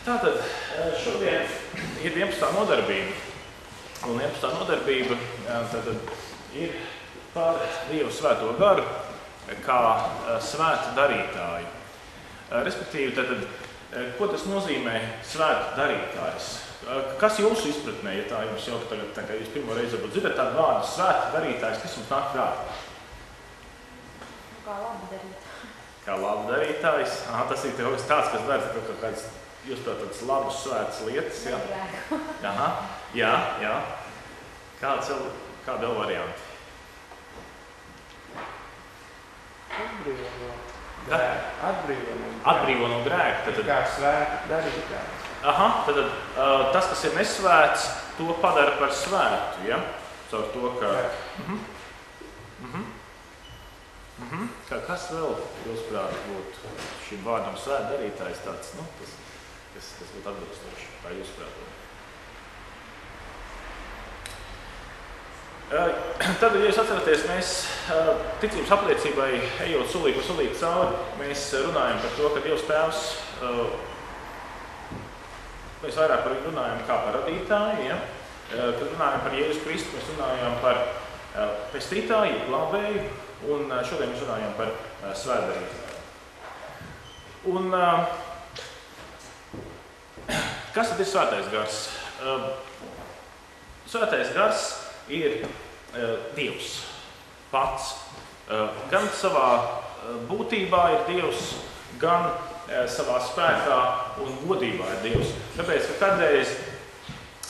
Tātad šodien ir 11. nodarbība. Un 11. nodarbība ir par Dievu svēto garu kā svētu darītāju. Respektīvi, ko tas nozīmē svētu darītājs? Kas jūsu izpratnē, ja tā jums jau tagad jūs pirmo reizi varbūt dzirdat tādu vārdu svētu darītājs, kas jums nāk prātā? Kā labi darītājs. Kā labi darītājs? Tas ir tāds, kas dara kaut kādas, jūs tādas labas svētas lietas, jā? Aha, jā. Kāda vēl varianti? Atbrīvo no grēka. Kā svēta darītājs. Aha, tad tas, kas ir nesvēts, to padara par svētu, ja? Caur to, ka... Kas vēl, jūsuprāt, būtu šim vārdam svētu darītājs tāds, kas būtu atbilstoši, kā jūsuprāt? Tad, ja jūs atceraties, mēs ticības apliecībai, ejot sulīt pa sulīt cauri, mēs runājam par to, ka Dievs Tēvs, mēs vairāk par viņu runājam kā par radītāju, ja? Kad runājam par Jēzus Kristu, mēs runājam par pestītāju, glābēju, un šodien mēs runājam par svētdarītāju. Un kas tad ir svētais gars? Svētais gars ir Dievs pats. Gan savā būtībā ir Dievs, gan savā spēkā un godībā ir Dievs. Tāpēc, ka kādreiz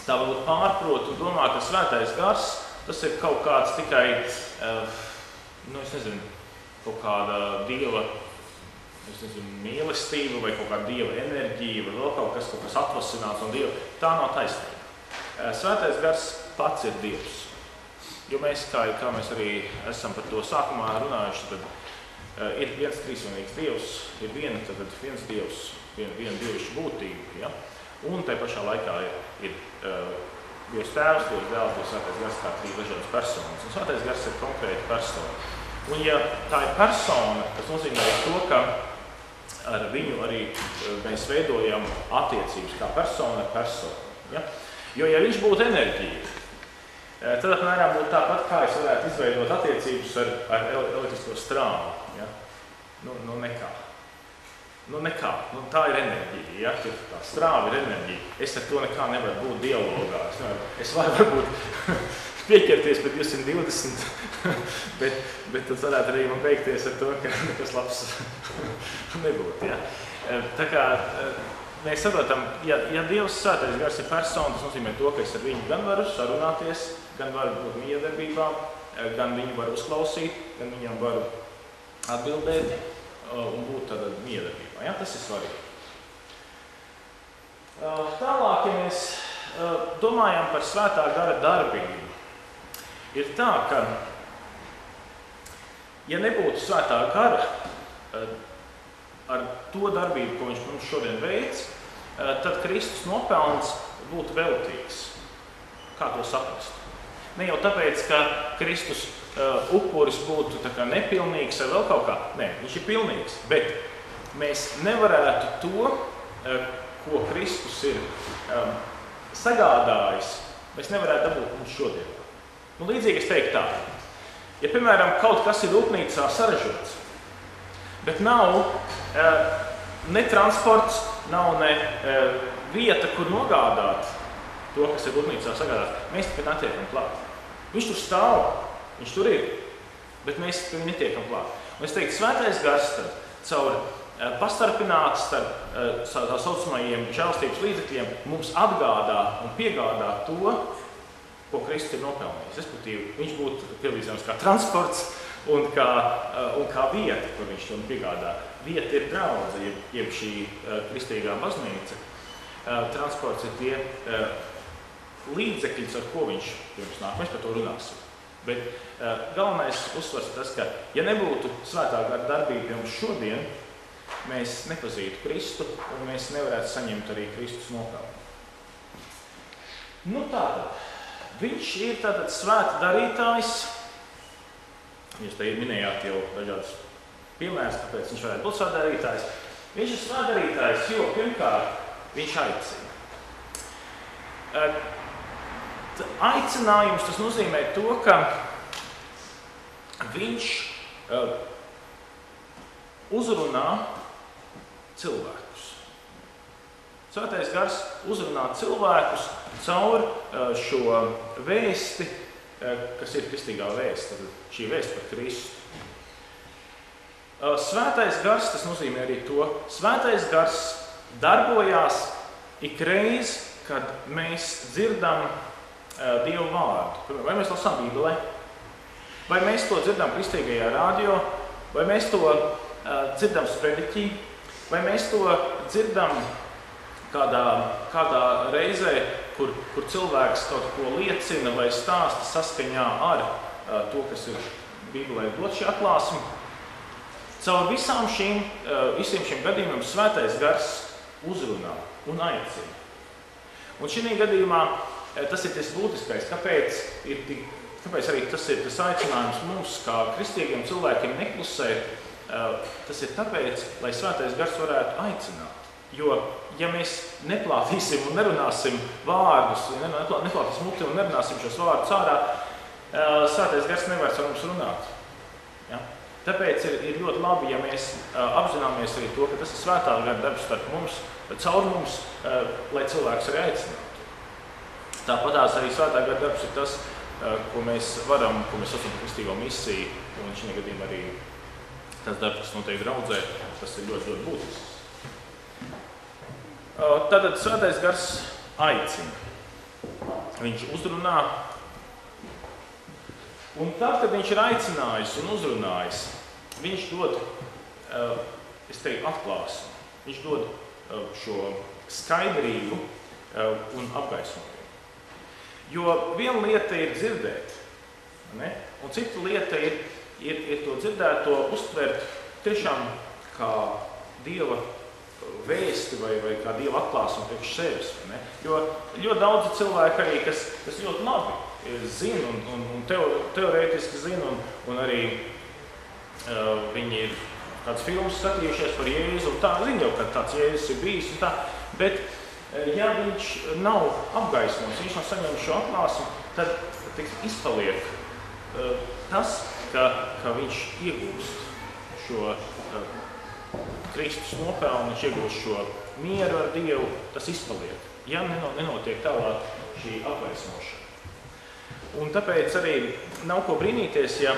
tā varbūt pārprot un domā, ka svētais gars, tas ir kaut kāds tikai, kaut kāda Dieva, mīlestība vai kaut kāda Dieva enerģija vai vēl kaut kas atvasināts no Dieva. Tā nav taisnība. Svētais gars pats ir Dievs. Jo mēs, kā mēs arī esam par to sākumā runājuši, tad ir viens trīsvienīgs Dievs, ir viens Dievs, viena dievišķa būtība. Ja? Un tai pašā laikā ir Dievs Tēvs, Dievs Dēls, Dievs Svētais Gars kā trīs dažādas personas. Un Svētais Gars ir konkrēta persona. Un ja tā ir persona, tas nozīmē to, ka ar viņu arī mēs veidojam attiecības kā persona ar personu. Ja? Jo ja viņš būtu enerģija, tad apmēram būtu tāpat, kā es varētu izveidot attiecības ar elektrisko strāvu. Ja? Nekā. Tā ir enerģija. Ja? Tā strāva ir enerģija. Es ar to nekā nevaru būt dialogā. Es varu varbūt pieķerties pēc 220, bet tad varētu arī man beigties ar to, ka nekas labs nebūtu. Ja? Tā kā mēs saprotam, ja Dievs svētais gars ir persona, tas nozīmē to, ka es ar viņu gan varu sarunāties, gan varu būt miedarbībā, gan viņu varu uzklausīt, gan viņam varu atbildēt un būt tādā miedarbībā. Ja? Tas ir svarīgi. Tālāk, ja mēs domājam par svētā gara darbību, ir tā, ka ja nebūtu svētā gara ar to darbību, ko viņš mums šodien veic, tad Kristus nopelns būtu veltīgs. Kā to saprast? Ne jau tāpēc, ka Kristus upuris būtu nepilnīgs vai vēl kaut kā. Nē, viņš ir pilnīgs, bet mēs nevarētu to, ko Kristus ir sagādājis, mēs nevarētu dabūt mums šodien. Līdzīgi es teiktu tā, ja, piemēram, kaut kas ir rūpnīcā saražots, bet nav ne transports, nav ne vieta, kur nogādāt to, kas ir rūpnīcā sagādāts, mēs tikai netiekam klāt. Viņš tur stāv, viņš tur ir, bet mēs viņu netiekam klāt. Un es teiktu, svētais gars caur pastarpināt starp tā saucamajiem žēlstības līdzekļiem mums atgādā un piegādā to, ko Kristus ir nopelnījis. Respektīvi, viņš būtu pielīdzināms kā transports un kā vieta, kur viņš to piegādā. Vieta ir draudze, jeb šī kristīgā baznīca. Transports ir tie līdzekļi, ar ko viņš pirms nāk. Mēs par to runāsim. Bet galvenais uzsvars ir tas, ka ja nebūtu svētā gara darbība pie mums šodien, mēs nepazītu Kristu un mēs nevarētu saņemt arī Kristus nopelnu. Tātad. Viņš ir tātad svēta darītājs. Jūs te minējāt jau dažādas piemērs, kāpēc viņš varētu būt svēta darītājs. Viņš ir svēta darītājs, jo pirmkārt viņš aicina. Aicinājums tas nozīmē to, ka viņš uzrunā cilvēkus. Svētais Gars uzrunā cilvēkus caur šo vēsti, kas ir kristīgā vēsts, tad šī vēsts par Kristu. Svētais Gars, tas nozīmē arī to, Svētais Gars darbojās ikreiz, kad mēs dzirdam Dievu vārdu. Vai mēs lasām Bībelē, vai mēs to dzirdam kristīgajā radio, vai mēs to dzirdam sprediķī, vai mēs to dzirdam kādā reizē, kur cilvēks kaut ko liecina vai stāsta saskaņā ar to, kas ir Bībelē dot šī atklāsme. Caur visiem šiem gadījumiem Svētais Gars uzrunā un aicina. Un šī gadījumā tas ir tas būtiskais, kāpēc arī tas ir tas aicinājums mums, kā kristīgiem cilvēkiem, neklusēt. Tas ir tāpēc, lai Svētais Gars varētu aicināt. Jo, ja mēs neplātīsim un nerunāsim vārdus, neplātīsim muti un nerunāsim šos vārdus ārā, Svētais Gars nevar ar mums runāt. Ja? Tāpēc ir ļoti labi, ja mēs apzināmies arī to, ka tas ir Svētā Gara darbs starp mums, caur mums, lai cilvēks arī aicinātu. Tāpatās arī Svētā Gara darbs ir tas, ko mēs saucam par kristīgo misiju, un šī gadījumā arī tas darbs, kas notiek draudzē, tas ir ļoti, ļoti būtisks. Tātad Svētais Gars aicina. Viņš uzrunā. Un tad, kad viņš ir aicinājis un uzrunājis, viņš dod, atklāsmi. Viņš dod šo skaidrību un apgaismojumu. Jo viena lieta ir dzirdēt, ne? Un cita lieta ir to dzirdēto uztvert tiešām kā Dieva vēsti vai kā Dieva atklāsmi priekš sevis. Ne? Jo ļoti daudzi cilvēki arī, kas ļoti labi zina un teorētiski zina, un arī viņi ir kāds filmas skatījušies par Jēzu, un tā zina jau, ka tāds Jēzus ir bijis un tā, bet ja viņš nav apgaismots, viņš nav saņēmis šo atklāsmi, tad izpaliek tas, ka viņš iegūst šo Kristus nopelnu, viņš iegūst šo mieru ar Dievu, tas izpaliek, ja nenotiek tālāk šī apgaismošana. Un tāpēc arī nav ko brīnīties, ja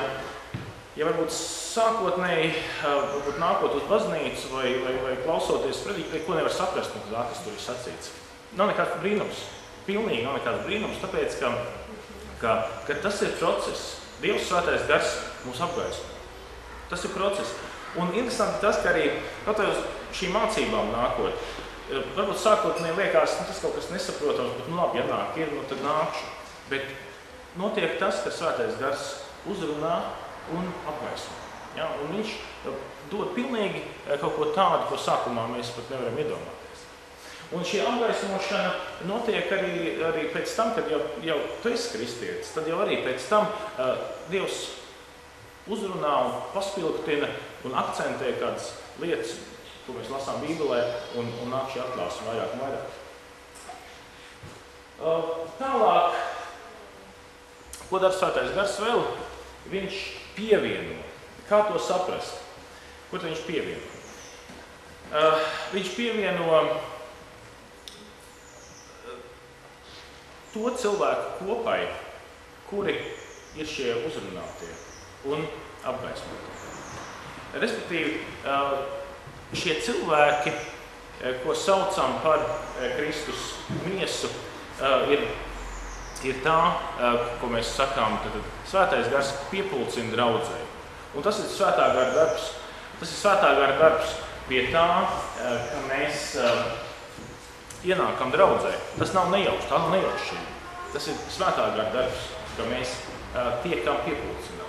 varbūt sākotnēji, varbūt nākot uz baznīcu vai klausoties predikti, ko nevar saprast, kas tur ir sacīts. Nav nekāds brīnums, pilnīgi nav nekāds brīnums, tāpēc, ka tas ir process. Dievs Svētais Gars mūs apgaismo. Tas ir process. Un interesanti tas, ka arī uz šīm mācībām nākot, varbūt sākotnēji liekas, tas kaut kas nesaprotams, bet labi, ja nāk ir, tad nākšu. Bet notiek tas, ka Svētais Gars uzrunā un apgaismo. Ja? Un viņš dod pilnīgi kaut ko tādu, ko sākumā mēs pat nevaram iedomāties. Un šī apgaismošana notiek arī pēc tam, kad jau tu esi kristietis, tad jau arī pēc tam Dievs uzrunā un paspilgtina un akcentē kādas lietas, ko mēs lasām Bībelē, un nāk šī atklāsme vairāk un vairāk. Tālāk, ko dara Svētais Gars vēl? Viņš pievieno. Kā to saprast? Ko tad viņš pievieno? Viņš pievieno to cilvēku kopai, kuri ir šie uzrunātie un apgaismotie. Respektīvi, šie cilvēki, ko saucam par Kristus miesu, ir tā, ko mēs sakām, tad Svētais Gars piepulcina draudzē. Un tas ir Svētā Gara darbs. Tas ir Svētā Gara darbs pie tā, ka mēs ienākam draudzē. Tas nav nejauši, tā nav nejaušība. Tas ir Svētā Gara darbs, ka mēs tiekam piepulcināti.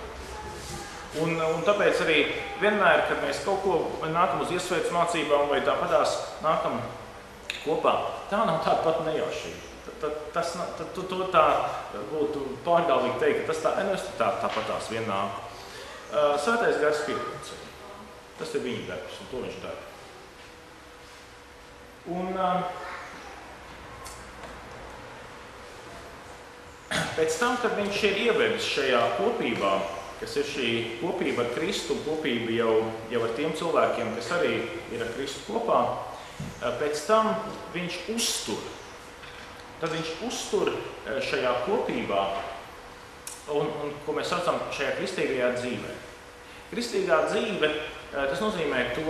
Un tāpēc arī vienmēr, kad mēs kaut ko nākam uz iesvētas mācībām vai tāpatās nākam kopā, tā nav tāda pat nejaušība. To tā būtu pārgalvīgi teikt, ka tas tāpatās vien nāk. Svētais Gars piepulcina. Tas ir viņa darbs, un to viņš dara. Un pēc tam, kad viņš ir ievedis šajā kopībā, kas ir šī kopība ar Kristu, kopība jau ar tiem cilvēkiem, kas arī ir ar Kristu kopā, pēc tam viņš uztur. Tad viņš uztur šajā kopībā, un ko mēs saucam šajā kristīgajā dzīvē. Kristīgā dzīve, tas nozīmē to,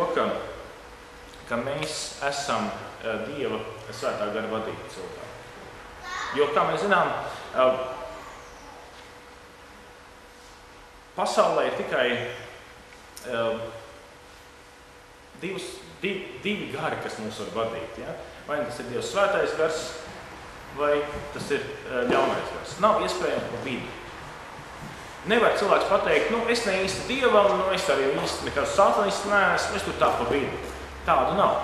ka mēs esam Dieva svētā gara vadīti cilvēki. Jo, kā mēs zinām, pasaulē ir tikai divi gari, kas mūs var vadīt. Ja? Vai tas ir Dieva svētais gars, vai tas ir ļaunais gars. Nav iespējams pa vidu. Nevar cilvēks pateikt, es ne īsti Dievam, es arī īsti nekāds satanists neesmu, es tur tā pa vidu. Tādu nav.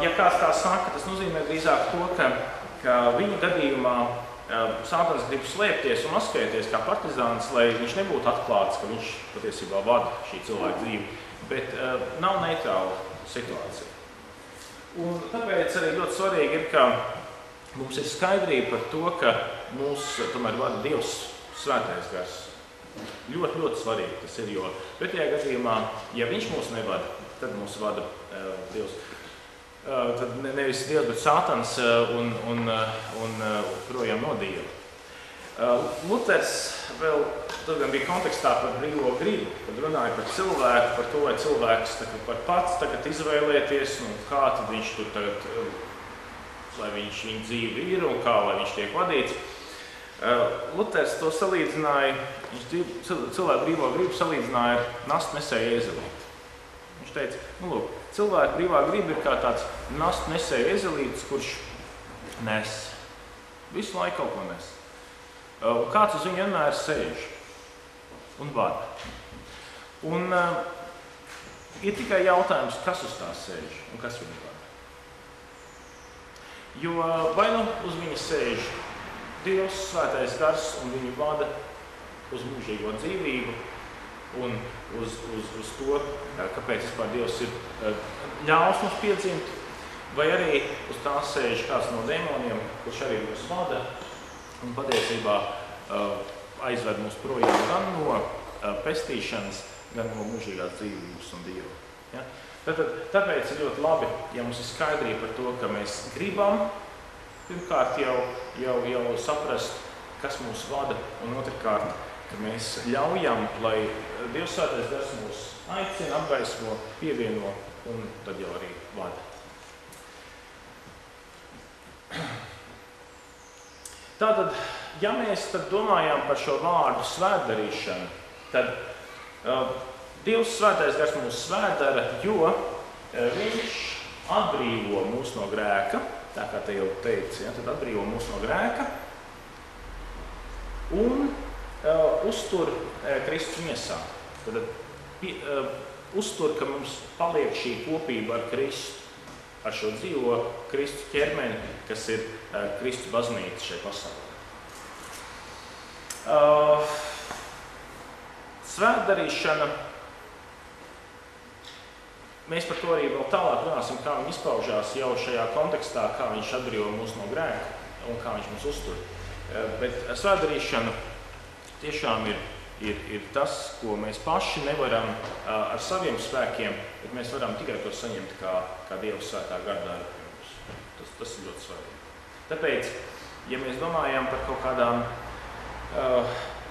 Ja kāds tā saka, tas nozīmē drīzāk to, ka viņa gadījumā Sātans grib slēpties un maskēties kā partizāns, lai viņš nebūtu atklāts, ka viņš patiesībā vada šī cilvēka dzīvi, bet nav neitrāla situācija. Un tāpēc arī ļoti svarīgi ir, ka mums ir skaidrība par to, ka mūs tomēr vada Dievs svētais gars. Ļoti, ļoti svarīgi tas ir, jo pretējā gadījumā, ja viņš mūs nevada, tad mūs vada Dievs. Tad nevis Dievs, bet Sātans un projām no Dieva. Luters vēl tad gan bija kontekstā par brīvo gribu, kad runāja par cilvēku, par to, vai cilvēks var pats tagad izvēlēties, un kā tad viņš tur tagad, lai viņa dzīve ir un kā lai viņš tiek vadīts. Luters to salīdzināja, viņš cilvēku brīvo gribu salīdzināja ar nastnesēju ezelīti. Viņš teica, lūk, cilvēka brīvā griba ir kā tāds nastnesēju ezelītis, kurš nes. Visu laiku kaut ko nes. Un kāds uz viņu vienmēr sēž un vada. Un ir tikai jautājums, kas uz tā sēž un kas viņu vada. Jo vai uz viņa sēž Dievs, svētais gars, un viņu vada uz mūžīgo dzīvību un uz to, kāpēc vispār Dievs ir ļaus mums piedzimt, vai arī uz tā sēž kāds no demoniem, kurš arī mūs vada un patiesībā aizved mūs projām gan no pestīšanas, gan no mūžīgās dzīvības un Dieva. Ja? Tāpēc ir ļoti labi, ja mums ir skaidrība par to, ka mēs gribam pirmkārt jau saprast, kas mūs vada, un otrkārt, ka mēs ļaujam, lai Dievs svētais gars mūs aicina, apgaismo, pievieno un tad jau arī vada. Tātad, ja mēs tad domājam par šo vārdu svētdarīšanu, tad Dievs svētais gars mūs svētdara, jo viņš atbrīvo mūs no grēka, tā kā te jau teica, ja, tad atbrīvo mūs no grēka un uztur Kristus miesā. Tad uztur, ka mums paliek šī kopība ar Kristu, ar šo dzīvo Kristus ķermeni, kas ir Kristus baznīca šai pasaulē. Svētdarīšana, mēs par to arī vēl tālāk runāsim, kā viņi izpaužās jau šajā kontekstā, kā viņš atbrīvo mūs no grēka un kā viņš mūs uztur. Bet svētdarīšana tiešām ir tas, ko mēs paši nevaram ar saviem spēkiem, bet mēs varam tikai to saņemt kā Dieva svētā gara darbu pie mums. Tas ir ļoti svarīgi. Tāpēc, ja mēs domājam par kaut kādām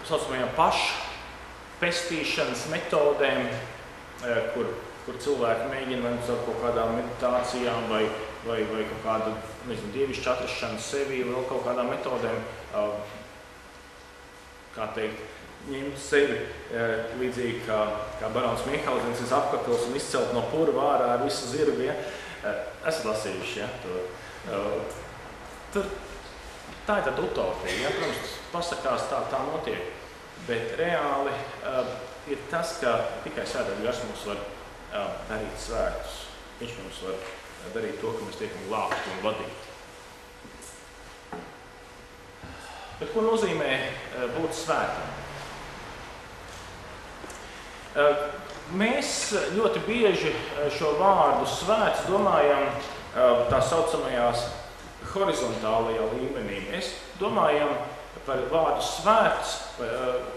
saucamajām pašpestīšanas metodēm, kur cilvēki mēģina caur kaut kādām meditācijām vai kaut kādu, dievišķu atrašanu sevi, vēl kaut kādām metodēm, kā teikt, ņemt sevi līdzīgi kā barons Mihālzins iz apkakls un izcelt no purva ārā ar visu zirgu. Ja? Esat lasījuši, ja? Tā ir tāda utopija. Ja? Protams, pasakās tā notiek, bet reāli ir tas, ka tikai svētais gars mums var darīt svētus. Viņš mums var darīt to, ka mēs tiekam glābti un vadīti. Bet ko nozīmē būt svētam? Mēs ļoti bieži šo vārdu svēts domājam tā saucamajās horizontālajā līmenī. Mēs domājam par vārdu svēts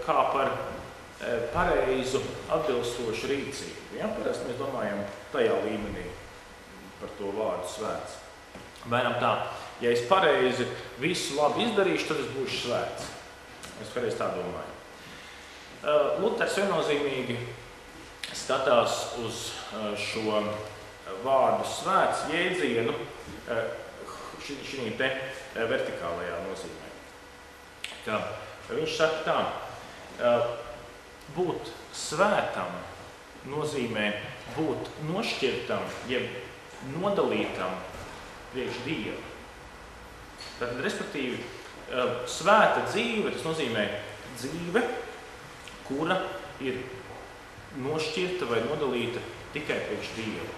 kā par pareizu atbilstošu rīcību. Ja? Parasti mēs domājam tajā līmenī par to vārdu svēts. Mēram tā, ja es pareizi visu labi izdarīšu, tad es būšu svēts. Es pareizi tā domāju. Luters viennozīmīgi skatās uz šo vārdu svēts jēdzienu šī te vertikālajā nozīmē. Ka viņš saka tā, būt svētam nozīmē būt nošķirtam, jeb nodalītam priekš Dievu. Tātad, respektīvi, svēta dzīve, tas nozīmē dzīve, kura ir nošķirta vai nodalīta tikai priekš Dievu.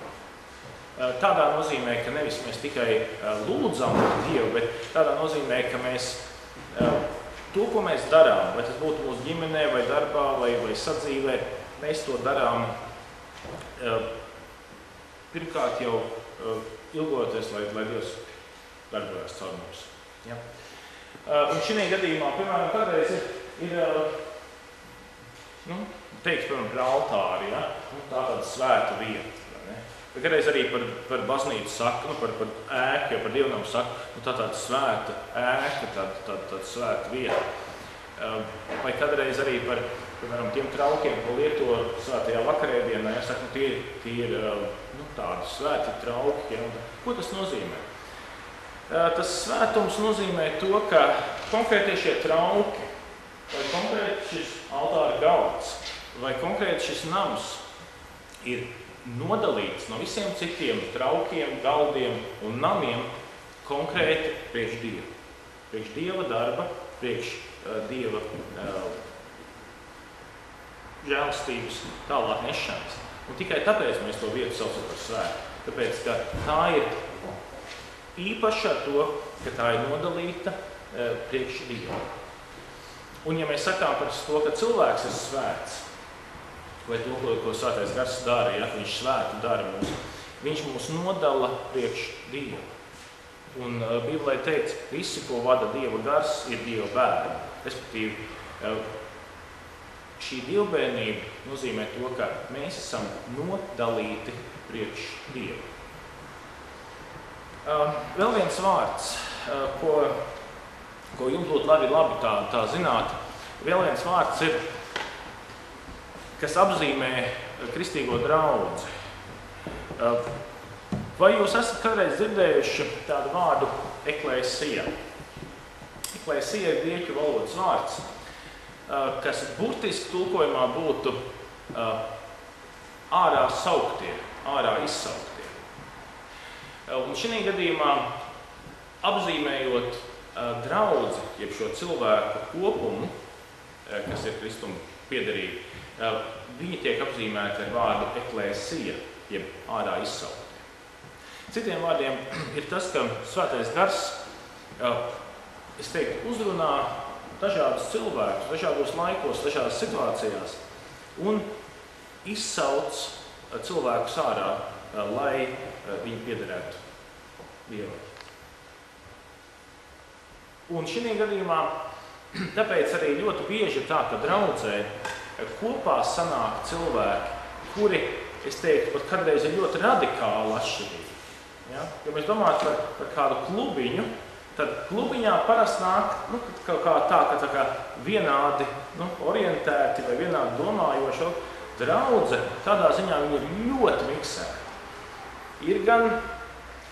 Tādā nozīmē, ka nevis mēs tikai lūdzam Dievu, bet tādā nozīmē, ka mēs to, ko mēs darām, vai tas būtu mūsu ģimenē, vai darbā, vai sadzīvē, mēs to darām pirmkārt jau ilgoties, lai Dievs darbojas caur mums. Ja? Un šī gadījumā, piemēram, kādreiz ir teiks, piemēram, par altāri, ja? Tā tāda svēta vieta. Kādreiz arī par baznīcu saka, par ēku, ja par dievnamu saka, tā tāda svēta ēka, tāda svēta vieta. Vai kādreiz arī par, piemēram, tiem traukiem, ko lieto svētajā vakarēdienā, ja saka, tie ir tādi svēti trauki. Ja? Ko tas nozīmē? Tas svētums nozīmē to, ka konkrēti šie trauki, vai konkrēti šis altāra galds, vai konkrēti šis nams ir nodalīts no visiem citiem traukiem, galdiem un namiem konkrēti priekš Dievu. Priekš Dieva darba, priekš Dieva žēlstības tālāk nešanas. Un tikai tāpēc mēs to vietu saucam par svētu. Tāpēc, ka tā ir īpaša ar to, ka tā ir nodalīta priekš Dievu. Un ja mēs sakām par to, ka cilvēks ir svēts, vai to, ko svētais gars dara, ja viņš svētu dara mūs, viņš mūs nodala priekš Dievu. Un Bībelē teikts, visi, ko vada Dieva gars, ir Dieva bērni. Respektīvi, šī dievbērnība nozīmē to, ka mēs esam nodalīti priekš Dievu. Vēl viens vārds, ko jums būtu labi tā zināt, vēl viens vārds ir, kas apzīmē kristīgo draudzi. Vai jūs esat kādreiz dzirdējuši tādu vārdu eklēsija? Eklēsija ir grieķu valodas vārds, kas burtiski tulkojumā būtu ārā sauktie, ārā izsauktie. Un šī gadījumā apzīmējot draudzi, jeb šo cilvēku kopumu, kas ir Kristum piederīgi, viņi tiek apzīmēti ar vārdu eklēsija, jeb ārā izsaukti. Citiem vārdiem ir tas, ka svētais gars, es teiktu, uzrunā dažādus cilvēkus, dažādos laikos, dažādās situācijās un izsauc cilvēkus ārā, lai viņi piederētu Dievam. Un šī gadījumā tāpēc arī ļoti bieži tā, ka draudzē kopā sanāk cilvēki, kuri, es teiktu, pat kādreiz ir ļoti radikāli atšķirīgi. Ja? Ja mēs domājam par kādu klubiņu, tad klubiņā parasti nāk kaut kā tā, ka vienādi orientēti vai vienādi domājoši. Draudze tādā ziņā viņi ir ļoti miksēti. Ir gan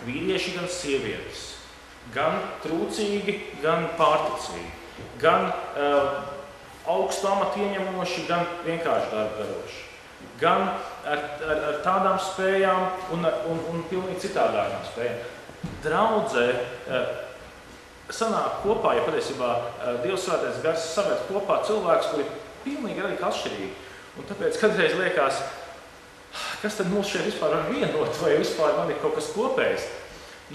vīrieši, gan sievietes, gan trūcīgi, gan pārticīgi, gan augstu amatu ieņemoši, gan vienkārši darba daroši, gan ar tādām spējām un pilnīgi citādākām spējām. Draudzē sanāk kopā, ja patiesībā Dievs svētais gars saved kopā cilvēkus, kuri ir pilnīgi radikāli atšķirīgi. Un tāpēc kādreiz liekas, kas tad mūs šeit vispār var vienot, vai vispār man ir kaut kas kopējs?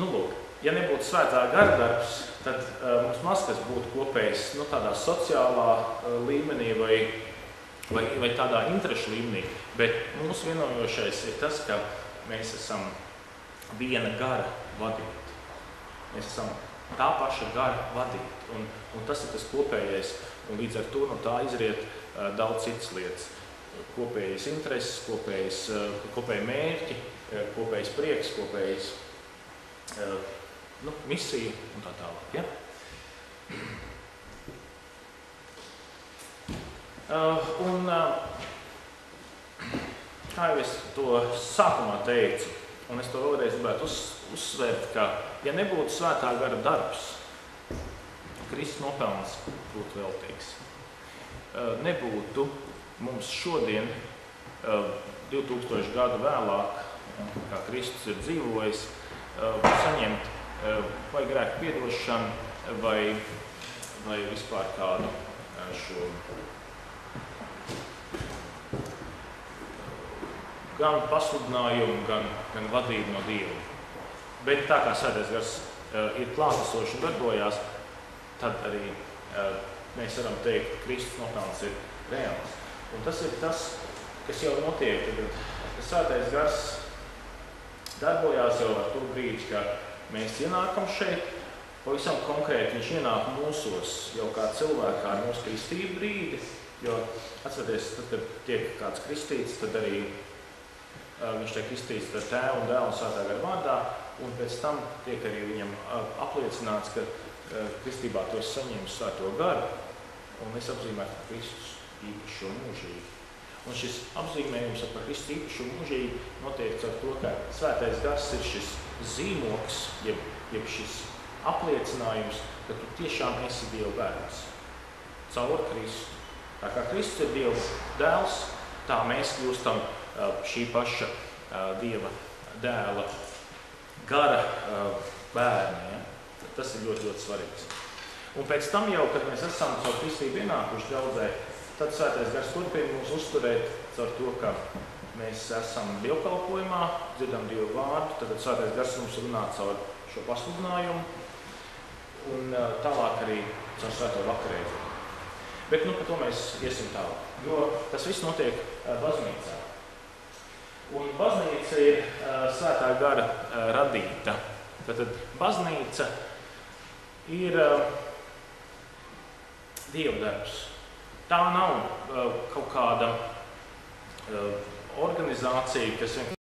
Lūk, ja nebūtu svētā gara darbs, tad mums maz kas būtu kopējs tādā sociālā līmenī vai tādā interešu līmenī. Bet mūsu vienojošais ir tas, ka mēs esam viena gara vadīti. Mēs esam tā paša gara vadīt. Un tas ir tas kopējais, un līdz ar to no tā izriet daudz citas lietas. Kopējas intereses, kopēji mērķi, kopējs prieks, kopējs misija un tā tālāk. Ja? Kā jau es to sākumā teicu, un es to vēlreiz gribētu uzsvērt, ka, ja nebūtu svētā gara darbs, Kristus nopelns būtu veltīgs. Nebūtu mums šodien, 2000 gadu vēlāk, kā Kristus ir dzīvojis, saņemt vai grēku piedošanu, vai vispār kādu šo gan pasludinājumu, gan vadību no Dieva. Bet tā kā Svētais Gars ir klātesošs un darbojās, tad arī mēs varam teikt, ka Kristus nopelns ir reāls. Un tas ir tas, kas jau notiek, kad Svētais Gars darbojās jau ar to brīdi, ka mēs ienākam šeit, pavisam konkrēti viņš ienāk mūsos jau kā cilvēkā ar mūsu kristību brīdi, jo atcerieties, tad, kad tiek kāds kristīts, tad arī viņš tiek kristīts ar Tēva un Dēla un Svētā Gara vārdā, un pēc tam tiek arī viņam apliecināts, ka kristībā tu esi saņēmis Svēto Garu, un es apzīmētu Kristus īpašo mūžīgi. Un šis apzīmējums par Kristus īpašo mūžīgi notiek ar to, ka Svētais Gars ir šis zīmoks, jeb šis apliecinājums, ka tu tiešām esi Dieva bērns. Caur Kristu. Tā kā Kristus ir Dieva dēls, tā mēs kļūstam šī paša Dieva dēla gara bērni. Ja? Tas ir ļoti, ļoti svarīgs. Un pēc tam jau, kad mēs esam caur kristību ienākuši draudzē, tad Svētais Gars turpina mūs uzturēt caur to, ka mēs esam dievkalpojumā, dzirdam Dievu vārdu, tad Svētais Gars mums runā caur šo pasludinājumu un tālāk arī caur Svēto vakarēdi. Bet par to mēs iesim tālāk, jo tas viss notiek baznīcā. Un baznīca ir Svētā Gara radīta. Tātad baznīca ir Dieva darbs. Tā nav kaut kāda organizācija, kas vienkārši